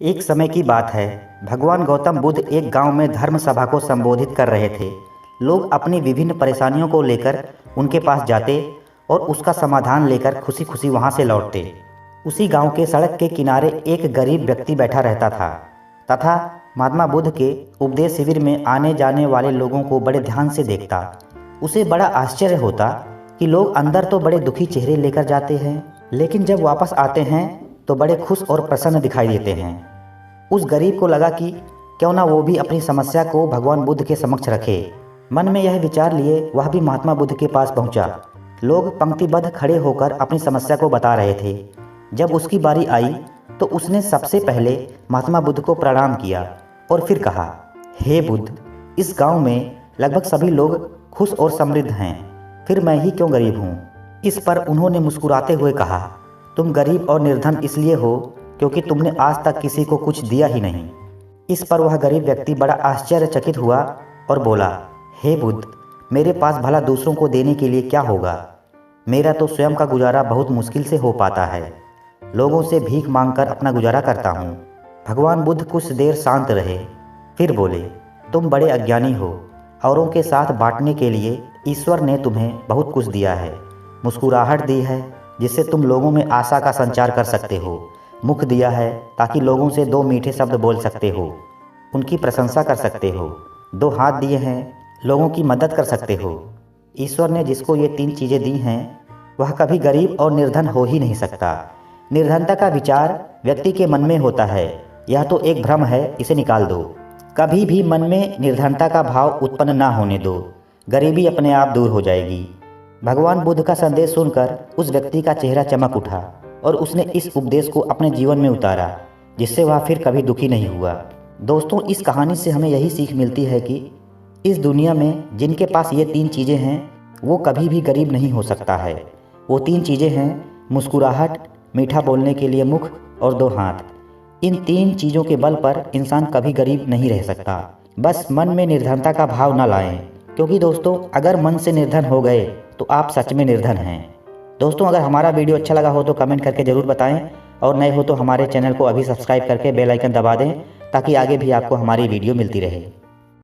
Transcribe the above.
एक समय की बात है। भगवान गौतम बुद्ध एक गांव में धर्म सभा को संबोधित कर रहे थे। लोग अपनी विभिन्न परेशानियों को लेकर उनके पास जाते और उसका समाधान लेकर खुशी खुशी वहां से लौटते। उसी गांव के सड़क के किनारे एक गरीब व्यक्ति बैठा रहता था तथा महात्मा बुद्ध के उपदेश शिविर में आने जाने वाले लोगों को बड़े ध्यान से देखता। उसे बड़ा आश्चर्य होता कि लोग अंदर तो बड़े दुखी चेहरे लेकर जाते हैं, लेकिन जब वापस आते हैं तो बड़े खुश और प्रसन्न दिखाई देते हैं। उस गरीब को लगा कि क्यों ना वो भी अपनी समस्या को भगवान बुद्ध के समक्ष रखे। मन में यह विचार लिए वह भी महात्मा बुद्ध के पास पहुंचा। लोग पंक्तिबद्ध खड़े होकर अपनी समस्या को बता रहे थे। जब उसकी बारी आई तो उसने सबसे पहले महात्मा बुद्ध को प्रणाम किया और फिर कहा, हे बुद्ध, इस गांव में लगभग सभी लोग खुश और समृद्ध हैं, फिर मैं ही क्यों गरीब हूँ। इस पर उन्होंने मुस्कुराते हुए कहा, तुम गरीब और निर्धन इसलिए हो क्योंकि तुमने आज तक किसी को कुछ दिया ही नहीं। इस पर वह गरीब व्यक्ति बड़ा आश्चर्यचकित हुआ और बोला, हे बुद्ध, मेरे पास भला दूसरों को देने के लिए क्या होगा। मेरा तो स्वयं का गुजारा बहुत मुश्किल से हो पाता है। लोगों से भीख मांगकर अपना गुजारा करता हूँ। भगवान बुद्ध कुछ देर शांत रहे, फिर बोले, तुम बड़े अज्ञानी हो। औरों के साथ बांटने के लिए ईश्वर ने तुम्हें बहुत कुछ दिया है। मुस्कुराहट दी है जिससे तुम लोगों में आशा का संचार कर सकते हो। मुख दिया है ताकि लोगों से दो मीठे शब्द बोल सकते हो, उनकी प्रशंसा कर सकते हो। दो हाथ दिए हैं, लोगों की मदद कर सकते हो। ईश्वर ने जिसको ये तीन चीज़ें दी हैं वह कभी गरीब और निर्धन हो ही नहीं सकता। निर्धनता का विचार व्यक्ति के मन में होता है, यह तो एक भ्रम है, इसे निकाल दो। कभी भी मन में निर्धनता का भाव उत्पन्न ना होने दो, गरीबी अपने आप दूर हो जाएगी। भगवान बुद्ध का संदेश सुनकर उस व्यक्ति का चेहरा चमक उठा और उसने इस उपदेश को अपने जीवन में उतारा, जिससे वह फिर कभी दुखी नहीं हुआ। दोस्तों, इस कहानी से हमें यही सीख मिलती है कि इस दुनिया में जिनके पास ये तीन चीज़ें हैं वो कभी भी गरीब नहीं हो सकता है। वो तीन चीज़ें हैं मुस्कुराहट, मीठा बोलने के लिए मुख और दो हाथ। इन तीन चीज़ों के बल पर इंसान कभी गरीब नहीं रह सकता। बस मन में निर्धनता का भाव न लाएं, क्योंकि दोस्तों अगर मन से निर्धन हो गए तो आप सच में निर्धन हैं। दोस्तों, अगर हमारा वीडियो अच्छा लगा हो तो कमेंट करके ज़रूर बताएं और नए हो तो हमारे चैनल को अभी सब्सक्राइब करके बेल आइकन दबा दें ताकि आगे भी आपको हमारी वीडियो मिलती रहे।